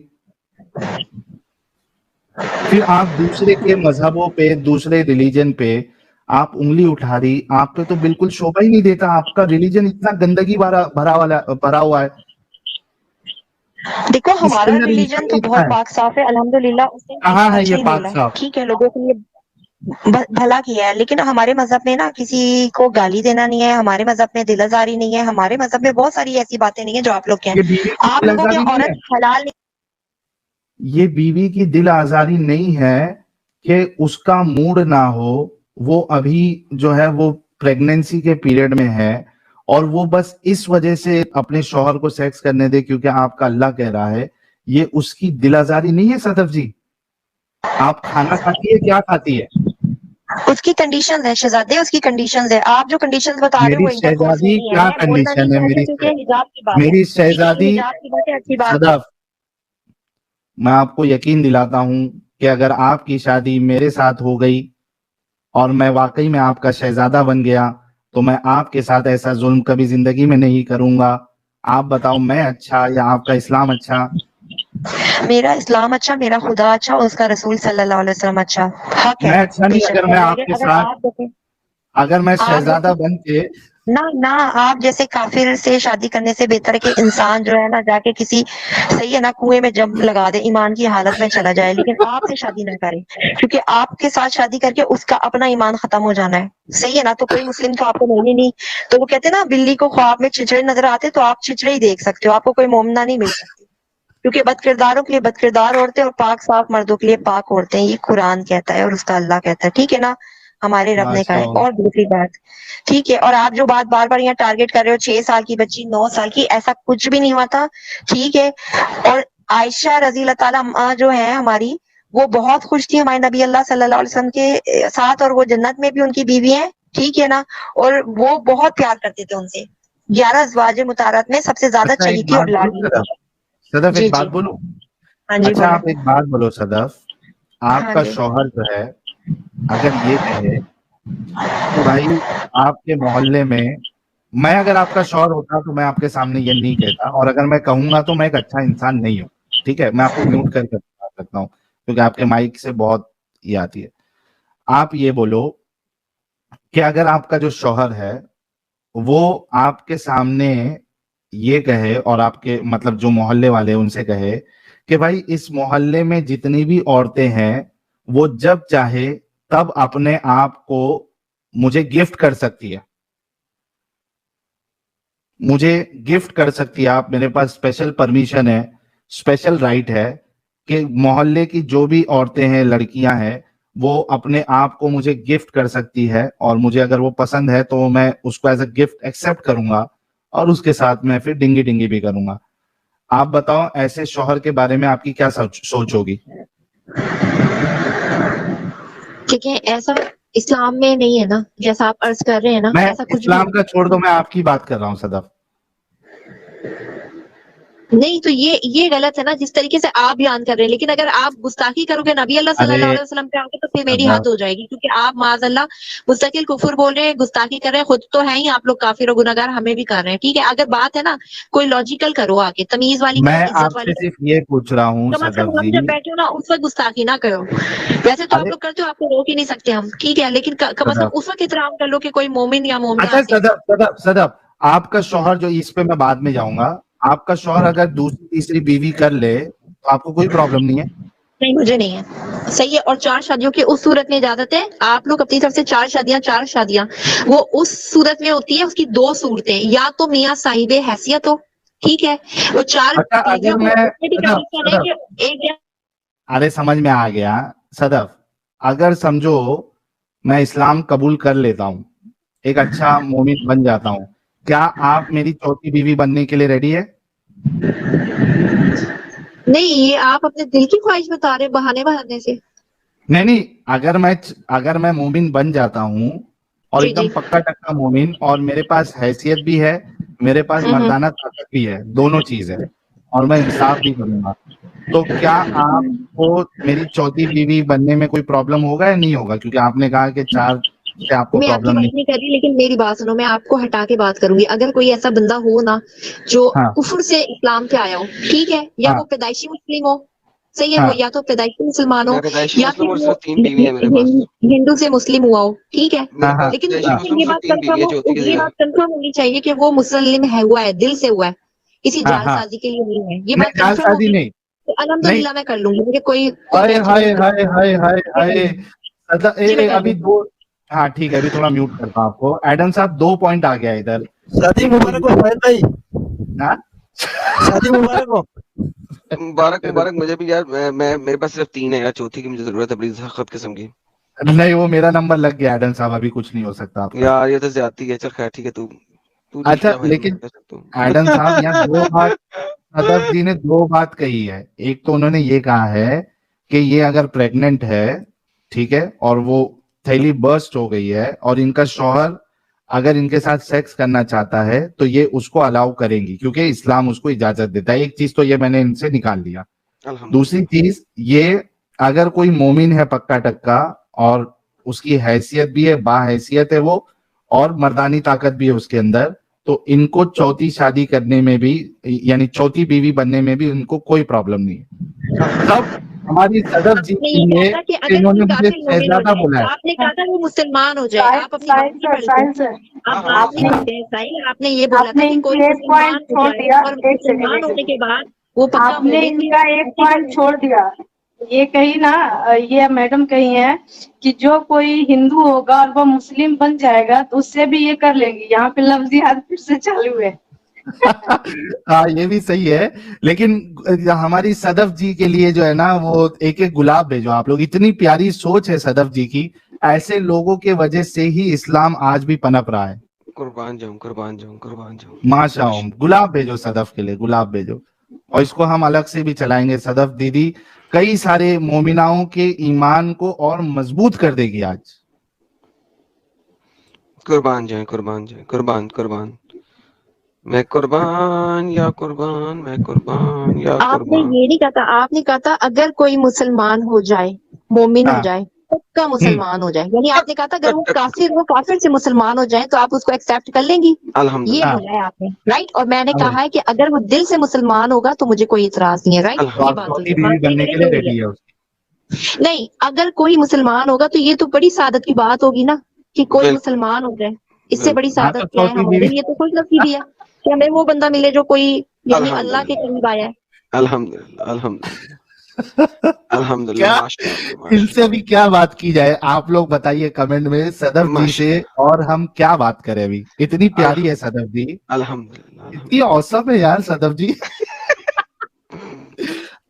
پھر آپ دوسرے کے مذہبوں پہ, دوسرے ریلیجن پہ آپ انگلی اٹھا رہی, آپ پہ تو بالکل شوبھا ہی نہیں دیتا. آپ کا ریلیجن اتنا گندگی بھرا ہوا ہے. دیکھو اس کے ہمارا اندر ریلیجن انسان تو کہاں بہت ہے, پاک صاف ہے الحمدللہ, اس نے کہاں ہے اچھا یہ ہی پاک بولا ہے, صاحب؟ ٹھیک ہے, لوگوں کے لیے بھلا کیا ہے. لیکن ہمارے مذہب میں نا کسی کو گالی دینا نہیں ہے, ہمارے مذہب میں دل آزاری نہیں ہے, ہمارے مذہب میں بہت ساری ایسی باتیں نہیں ہیں جو آپ لوگ یہ کہیں. بیوی کی آپ دل لوگوں کے آزاری نہیں ہے, عورت حلال نہیں. یہ بیوی کی دل آزاری نہیں ہے کہ اس کا موڈ نہ ہو, وہ ابھی جو ہے وہ پریگننسی کے پیریڈ میں ہے, اور وہ بس اس وجہ سے اپنے شوہر کو سیکس کرنے دے کیونکہ آپ کا اللہ کہہ رہا ہے. یہ اس کی دل آزاری نہیں ہے صدف جی. آپ کھانا کھاتی ہے, کیا کھاتی ہے؟ اس کی کنڈیشنز ہے شہزادے, اس کی کنڈیشنز ہے. آپ جو کنڈیشنز بتا رہے ہو میری وہ انٹر کورس میں شہزادی نہیں کیا ہے, بولنا نہیں کنڈیشن ہے چاہتے کیونکہ حجاب کی بات ہے. میری ٹھیک ہے, شہزادی حجاب کی بات ہے, اچھی بات ہے. صدف, میں آپ کو یقین دلاتا ہوں کہ اگر آپ کی شادی میرے ساتھ ہو گئی اور میں واقعی میں آپ کا شہزادہ بن گیا تو میں آپ کے ساتھ ایسا ظلم کبھی زندگی میں نہیں کروں گا. آپ بتاؤ میں اچھا یا آپ کا اسلام اچھا؟ میرا اسلام اچھا, میرا خدا اچھا, اور اس کا رسول صلی اللہ علیہ وسلم اچھا. حق ہے میں اچھا بے نہیں, شک, اگر میں آپ کے اگر ساتھ, آپ دیکھیں, اگر میں آپ شہزادہ جیسے بن کے, نہ آپ جیسے کافر سے شادی کرنے سے بہتر ہے کہ انسان جو ہے نا جا کے کسی, صحیح ہے نا, کنویں میں جب لگا دے, ایمان کی حالت میں چلا جائے, لیکن آپ سے شادی نہ کرے, کیونکہ آپ کے ساتھ شادی کر کے اس کا اپنا ایمان ختم ہو جانا ہے. صحیح ہے نا, تو کوئی مسلم تو آپ کو ملے نہیں. تو وہ کہتے ہیں نا بلی کو خواب میں چچڑے نظر آتے, تو آپ چچڑے ہی دیکھ سکتے ہو, آپ کو کوئی مومنہ نہیں مل سکتی, کیونکہ بد کرداروں کے لیے بد کردار عورتیں اور پاک صاف مردوں کے لیے پاک عورتیں. یہ قرآن کہتا ہے اور اس کا اللہ کہتا ہے, ٹھیک ہے نا, ہمارے رب نے کہا ہے. اور دوسری بات, ٹھیک ہے, اور آپ جو بات بار بار یہاں ٹارگٹ کر رہے ہو 6 سال کی بچی 9 سال کی, ایسا کچھ بھی نہیں ہوا تھا, ٹھیک ہے. اور عائشہ رضی اللہ تعالیٰ عنہا جو ہے ہماری, وہ بہت خوش تھی ہمارے نبی اللہ صلی اللہ علیہ وسلم کے ساتھ, اور وہ جنت میں بھی ان کی بیوی ہیں, ٹھیک ہے نا, اور وہ بہت پیار کرتے تھے ان سے. 11 ازواج مطہرات میں سب سے زیادہ اچھا ایک چہیتی اور بات بولو لاڈلی صدف, تھی. صدف جی ایک بات جی, بولو, ہاں جی اچھا بولے. آپ ایک بات بولو صدف, آپ ہاں کا جی. شوہر جو ہے اگر یہ کہے کہ بھائی آپ کے محلے میں اگر آپ کا شوہر ہوتا تو میں آپ کے سامنے یہ نہیں کہتا, اور اگر میں کہوں گا تو میں ایک اچھا انسان نہیں ہوں, ٹھیک ہے, میں آپ کو میوٹ کر بات کرتا ہوں کیونکہ آپ کے مائک سے بہت یہ آتی ہے. آپ یہ بولو کہ اگر آپ کا جو شوہر ہے وہ آپ کے سامنے یہ کہے, اور آپ کے مطلب جو محلے والے ان سے کہے کہ بھائی اس محلے میں جتنی بھی عورتیں ہیں وہ جب چاہے تب اپنے آپ کو مجھے گفٹ کر سکتی ہے, مجھے گفٹ کر سکتی ہے, آپ میرے پاس اسپیشل پرمیشن ہے, اسپیشل رائٹ ہے کہ محلے کی جو بھی عورتیں ہیں, لڑکیاں ہیں, وہ اپنے آپ کو مجھے گفٹ کر سکتی ہے, اور مجھے اگر وہ پسند ہے تو میں اس کو ایز اے گفٹ ایکسپٹ کروں گا, اور اس کے ساتھ میں پھر ڈنگی ڈنگی بھی کروں گا. آپ بتاؤ ایسے شوہر کے بارے میں آپ کی کیا سوچ ہوگی؟ ٹھیک ہے، ایسا اسلام میں نہیں ہے نا، جیسا آپ عرض کر رہے ہیں نا، میں ایسا کچھ بھی اسلام کا چھوڑ دو، میں آپ کی بات کر رہا ہوں صدف. نہیں. تو یہ غلط ہے نا جس طریقے سے آپ بیان کر رہے ہیں. لیکن اگر آپ گستاخی کرو گے نبی اللہ صلی اللہ ارے علیہ وسلم پہ آگے تو پھر میری صدف، حد ہو جائے گی، کیونکہ آپ معاذ اللہ مستقل کفر بول رہے ہیں، گستاخی کر رہے ہیں، خود تو ہیں ہی آپ لوگ کافر و گناہگار، ہمیں بھی کر رہے ہیں. ٹھیک ہے، اگر بات ہے نا کوئی لاجیکل کرو، آگے تمیز والی کرو، میں عزت آپ والی سے کرو. صرف یہ پوچھ رہا ہوں کم از کم صدف ہم جی. جب بیٹھے ہو نا اس وقت گستاخی نہ کرو. ویسے تو آپ ارے لوگ کرتے ہو، آپ کو روک ہی نہیں سکتے ہم، ٹھیک ہے، لیکن کم از کم صدف، اس وقت احترام کر لو کہ کوئی مومن یا مومنہ اچھا آتے ہیں. صدف آپ کا شوہر جو، اس پہ میں بعد میں جاؤں گا، آپ کا شوہر اگر دوسری تیسری بیوی کر لے تو آپ کو کوئی پرابلم نہیں ہے؟ نہیں، مجھے نہیں ہے. صحیح ہے. اور 4 شادیوں کی اس صورت میں اجازت ہے. آپ لوگ اپنی طرف سے 4 شادیاں وہ اس صورت میں ہوتی ہے، اس کی 2 صورتیں، یا تو میاں صاحب حیثیت ہو، ٹھیک ہے، وہ 4 اچھا اگر بیویوں کو میں اس میں بھی کنڈیشن ہے کہ ایک یا ارے سمجھ میں آ گیا صدف، اگر سمجھو میں اسلام قبول کر لیتا ہوں، ایک اچھا مومن بن جاتا ہوں، کیا آپ میری چوتھی بیوی بننے کے لیے ریڈی ہے؟ نہیں. یہ آپ اپنے دل کی خواہش بتا رہے بہانے بہانے سے. نہیں، اگر میں مومن بن جاتا ہوں اور جی ایک جی. دم پکا ٹکا مومن، اور میرے پاس حیثیت بھی ہے، میرے پاس مردانہ طاقت بھی ہے، دونوں چیز ہے، اور میں انصاف بھی کروں گا، تو کیا آپ کو میری چوتھی بیوی بننے میں کوئی پرابلم ہوگا یا نہیں ہوگا؟ کیونکہ آپ نے کہا کہ 4 سے آپ کو میں آپ کی پرابلم بات نہیں. نہیں کر رہی، لیکن میری بات سنو، میں آپ کو ہٹا کے بات کروں گی. اگر کوئی ایسا بندہ ہو نا جو ہاں کفر سے اسلام پہ آیا ہو، ٹھیک ہے، یا ہاں وہ پیدائشی مسلم ہو، صحیح ہے، ہاں وہ یا تو پیدائشی مسلمان ہو میں پیدائشی یا مسلم پھر اور وہ صرف 3 بیوی ہے میرے پاس. ہندو سے مسلم ہوا ہو، ٹھیک ہے. میرے ہاں ہاں پاس لیکن پیدائشی ہاں مسلم یہ صرف بات 3 بیوی ہے، چوتھی کی جگہ. کنفرم ہونی چاہیے کہ وہ مسلم ہے، ہوا ہے، دل سے ہوا ہے، کسی ہاں جعل ہاں سازی کے لیے نہیں ہے. یہ نہیں، بات جعل کنفرم سازی ہوگی نہیں. تو نہیں، الحمدللہ میں کر لوں گی، مجھے کوئی ہائے ٹینشن ہائے نہیں. ہائے ہائے ہائے ہائے. جی میں کر ابھی لوں گی. 2، ہاں ٹھیک ہے، ابھی تھوڑا میوٹ کرتا ہوں آپ کو. ایڈم صاحب 2 پوائنٹ آ گیا ادھر. شادی ایک تو مبارک ہو فہد بھائی، ہاں؟ شادی مبارک ہو. مبارک مجھے بھی یار. میں میرے پاس صرف 3 ہے یار، چوتھی کی مجھے ضرورت ہے بڑی سخت قسم کی. نہیں، وہ میرا نمبر لگ گیا ایڈم صاحب، ابھی کچھ نہیں ہو سکتا آپ کا. یار یہ تو زیادتی ہے. چل خیر ٹھیک ہے، تو ٹھیک اچھا ہے بھائی، میں لیکن کر سکتا ہوں. ایڈم صاحب یہاں 2 بات، صدف جی نے 2 بات کہی ہے. ایک تو انہوں نے یہ کہا ہے کہ یہ اگر پریگننٹ ہے، ٹھیک ہے، اور وہ تھیلی برسٹ ہو گئی ہے، اور ان کا شوہر اگر ان کے ساتھ سیکس کرنا چاہتا ہے تو یہ اس کو الاؤ کریں گی، کیونکہ اسلام اس کو اجازت دیتا ہے. ایک چیز تو یہ میں نے ان سے نکال لیا. الحمدللہ. دوسری چیز یہ، اگر کوئی مومن ہے پکا ٹکا اور اس کی حیثیت بھی ہے، با حیثیت ہے وہ، اور مردانی طاقت بھی ہے اس کے اندر، تو ان کو چوتھی شادی کرنے میں بھی، یعنی چوتھی بیوی بننے میں بھی ان کو کوئی پرابلم نہیں ہے. تب ہماری صدف جی آپ نے کے یہ کہا لیے تھا کہ اگر انہوں کوئی نے مجھے کافر مومن ہو شہزادہ جائے، بولا ہے. آپ نے کہا تھا وہ مسلمان ہو جائے. آپ اپنی بات نہیں پڑھتے. سائنس سر، ہاں آپ ہاں بات نہیں پڑھتے ہیں ساحل. آپ نے یہ بولا آپ تھا نے کہ ان کوئی کی ایک مسلمان پوائنٹ ہو چھوڑ جائے، دیا. اور ایک مسلمان ہونے کے بعد وہ پکا آپ نے مومن ان بھی کا ہو ایک ایسی پوائنٹ بات چھوڑ دیا. یہ کہی نا، یہ میڈم کہی ہیں کہ جو کوئی ہندو ہوگا اور وہ مسلم بن جائے گا تو اس سے بھی یہ کر لیں گی. یہاں پہ لفظیات پھر سے چالو ہے. ہاں یہ بھی صحیح ہے، لیکن ہماری صدف جی کے لیے جو ہے نا، وہ ایک ایک گلاب بھیجو آپ لوگ. اتنی پیاری سوچ ہے صدف جی کی. ایسے لوگوں کے وجہ سے ہی اسلام آج بھی پنپ رہا ہے. قربان جاؤں، قربان جاؤں، قربان جاؤں. ماشاء اللہ. گلاب بھیجو صدف کے لیے، گلاب بھیجو. اور اس کو ہم الگ سے بھی چلائیں گے. صدف دیدی کئی سارے مومناؤں کے ایمان کو اور مضبوط کر دے گی آج. قربان جائیں، قربان جائیں، قربان. میں قربان یا قربان، میں قربان یا آپ نے قربان. یہ نہیں کہا تھا. آپ نے کہا تھا اگر کوئی مسلمان ہو جائے، مومن ہو ہاں جائے، پکا مسلمان ہو جائے، یعنی آپ نے کہا تھا اگر وہ کافر سے مسلمان ہو جائے تو آپ اس کو ایکسپٹ کر لیں گی. یہ الحمدللہ. بولا ہے آپ نے، رائٹ. اور میں نے ہاں، کہا ہے کہ اگر وہ دل سے مسلمان ہوگا تو مجھے کوئی اعتراض نہیں ہے، رائٹ. تو یہ آپ الحمدللہ. بات ہوئی چوتھی ہے. بیوی بات صحیح بننے میری کے لیے صحیح ریڈی ہے ہے. اس کی. نہیں، اگر کوئی مسلمان ہوگا تو یہ تو بڑی سعادت کی بات ہوگی نا کہ کوئی بالکل مسلمان ہو جائے. اس سے بڑی بالکل. ہاں تو سعادت کیا ہے چوتھی ہمارے بیوی. لیے؟ تو خوش نصیبی ہے کہ ہمیں وہ بندہ ملے جو کوئی یعنی اللہ کے الحمدللہ، قریب آیا ہے. الحمدللہ. الحمدللہ. کیا ماشاء اللہ، ان ماشاء سے بھی کیا بات کی جائے؟ آپ لوگ بتائیے کمنٹ میں صدف اللہ، جی ماشاء سے، اور ہم کیا بات کریں. ابھی اتنی پیاری ہے اللہ. صدف جی، الحمدللہ، اتنی الحمدللہ. اوسم ہے یار صدف جی.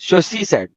So she said,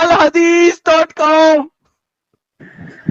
alhadith.com।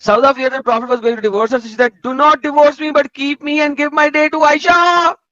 Sauda feared that Prophet was going to divorce her, so she said, "Do not divorce me, but keep me and give my day to Aisha."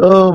Oh,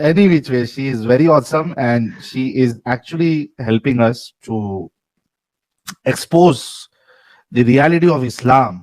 any which way, she is very awesome and she is actually helping us to expose the reality of Islam।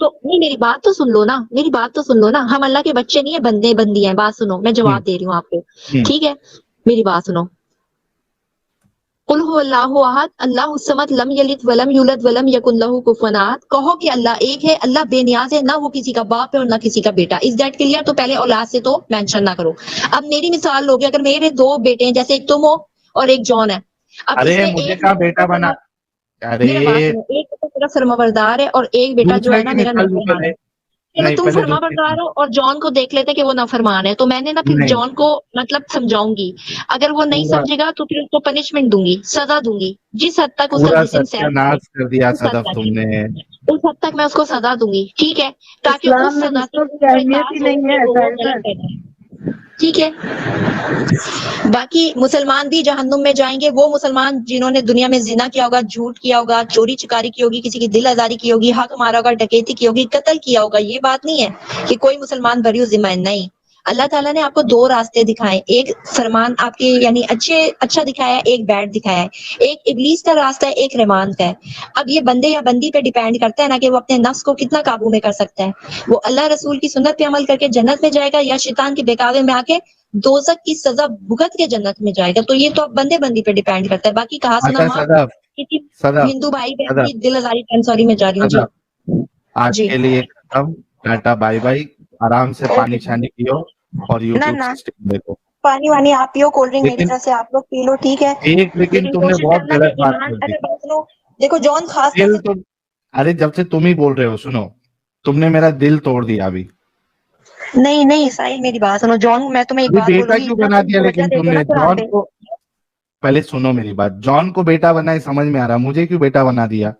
تو نہیں میری بات تو سن لو نا, میری بات تو سن لو نا. ہم اللہ کے بچے نہیں ہیں, بندے بندی ہیں. بات سنو, میں جواب دے رہی ہوں آپ کو, ٹھیک ہے؟ میری بات سنو. قل هو اللہ احد اللہ الصمد لم یلد ولم یولد ولم یکن لہ کفوا احد. کہو کہ اللہ ایک ہے, اللہ بے نیاز ہے, نہ وہ کسی کا باپ ہے اور نہ کسی کا بیٹا. Is that clear? تو پہلے اولاد سے تو مینشن نہ کرو. اب میری مثال لوگے, اگر میرے 2 بیٹے ہیں, جیسے ایک تم ہو اور ایک جان ہے. اب اس ارے میں مجھے ایک کہاں بیٹا بنا, میرا بات ارے سنو, ایک تو میرا فرمانبردار ہے اور ایک بیٹا جو ہے نا میرا نافرمان ہے. چلو نہیں تم پہلے فرما بردار ہو اور جان کو دیکھ لیتے کہ وہ نافرمان ہے, تو میں نے نا پھر نہیں جان کو مطلب سمجھاؤں گی. اگر وہ نہیں پورا سمجھے گا تو پھر اس کو پنشمنٹ دوں گی, سزا دوں گی, جس حد تک اس کا پورا جسم ستیہ ناش کر دیا صدف تم نے. اس حد تک میں اس کو سزا دوں گی, ٹھیک ہے؟ تاکہ اسلام اس میں سزا سے رشتوں اس کی کو اہمیت ہی احساس ہو نہیں کہ ہے وہ طاہر غلط بھائی. کر رہا ہے, ٹھیک ہے؟ باقی مسلمان بھی جہنم میں جائیں گے, وہ مسلمان جنہوں نے دنیا میں زنا کیا ہوگا, جھوٹ کیا ہوگا, چوری چکاری کی ہوگی, کسی کی دل آزاری کی ہوگی, حق مارا ہوگا, ڈکیتی کی ہوگی, قتل کیا ہوگا. یہ بات نہیں ہے کہ کوئی مسلمان بری و ذمہ نہیں. اللہ تعالیٰ نے آپ کو 2 راستے دکھائے, ایک فرمان آپ کے یعنی اچھا دکھایا ہے, ایک بیڈ دکھایا ہے. ایک ابلیس کا راستہ ہے, ایک رحمان کا ہے. اب یہ بندے یا بندی پہ ڈیپینڈ کرتا ہے نا کہ وہ اپنے نفس کو کتنا قابو میں کر سکتا ہے. وہ اللہ رسول کی سنت پہ عمل کر کے جنت میں جائے گا, یا شیطان کے بہکاوے میں آ کے دوزخ کی سزا بھگت کے جنت میں جائے گا. تو یہ تو اب بندے بندی پہ ڈیپینڈ کرتا ہے. باقی کہا سنا اچھا ماں صدف, کسی صدف ہندو بھائی بہن صدف کی دل آزاری سوری میں جا رہی ہوں. جی صدف آج جی کے لیے ختم, ٹاٹا بائی بائی, آرام سے پانی اوکے. چھانی پیو اور نہ یوٹیوب نہ, سے اسٹریم دیکھو. پانی وانی آپ پیو, کولڈ ڈرنک میری لیکن طرف سے آپ لوگ پی لو, ٹھیک ہے؟ لیکن لیکن تم نے کوشش بہت کرنا کہ غلط بات ایمان, کر دی. اگر بات سنو, دیکھو جان خاص کر دل سے. تو, ارے جب سے تم ہی بول رہے ہو, سنو, تم نے میرا دل توڑ دیا ابھی. نہیں نہیں ساحل, میری بات سنو. جان میں تمہیں ایک ابھی بات بولوں بیٹا گی, کیوں اتنا بنا تم دیا توجہ لیکن تم دیتے ہو نا نے قرآن جان پہ. کو, پہلے سنو میری بات, جان کو بیٹا بنا ہے سمجھ میں آ رہا, مجھے کیوں بیٹا بنا دیا؟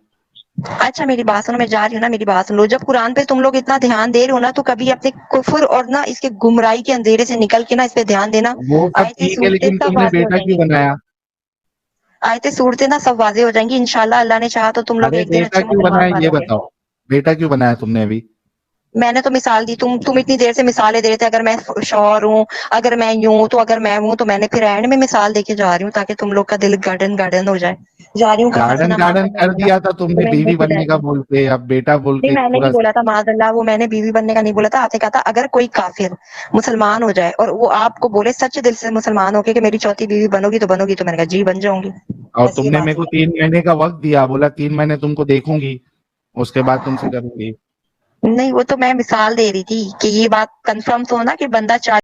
اچھا میری بات سنو, میں جا رہی ہوں نا, میری بات سن لو. جب قرآن پہ تم لوگ اتنا دھیان دے رہے ہو نا, تو کبھی اپنے کفر اور نا اس کے گمراہی کے اندھیرے سے نکل کے نا اس پہ دھیان دینا. وہ سب آیتیں ٹھیک ہے, صورتیں لیکن سب تم نے واضح ہو بیٹا جائیں کیوں گی, بنایا؟ آیتیں صورتیں نا سب واضح ہو جائیں گی انشاءاللہ. اللہ نے چاہا تو تم لوگ ارے ایک دن بیٹا اچھے کیوں بنایا مسلمان یہ بنو گے. بتاؤ, بیٹا کیوں بنایا تم نے ابھی؟ میں نے تو مثال دی, تم اتنی دیر سے مثالیں دے رہے تھے. اگر میں شوہر ہوں, اگر میں یوں, تو اگر میں ہوں, تو میں نے پھر اینڈ میں مثال دے کے جا رہی ہوں تاکہ تم لوگ کا دل گارڈن ہو جائے. جا رہی ہوں, کہا گارڈن سنا گارڈن کر دیا تھا تم نے, تمہیں بیوی دیکھ بننے جائے کا گا. بول کے, اب بیٹا بول نہیں کے میں نے پورا. نہیں بولا تھا معاذ اللہ, وہ میں نے بیوی بننے کا نہیں بولا تھا. آپ نے کہا تھا اگر کوئی کافر مسلمان ہو جائے اور وہ آپ کو بولے سچ دل سے مسلمان ہو کے کہ میری چوتھی بیوی بنو گی, تو بنو گی. تو میں نے کہا جی بن جاؤں گی. اور بس تم یہ نے بات میرے کو ہے. 3 مہینے کا وقت دیا, بولا 3 مہینے تم کو دیکھوں گی, اس کے بعد تم سے کروں گی. نہیں وہ تو میں مثال دے رہی تھی کہ یہ بات کنفرم تو ہونا کہ بندہ چاہے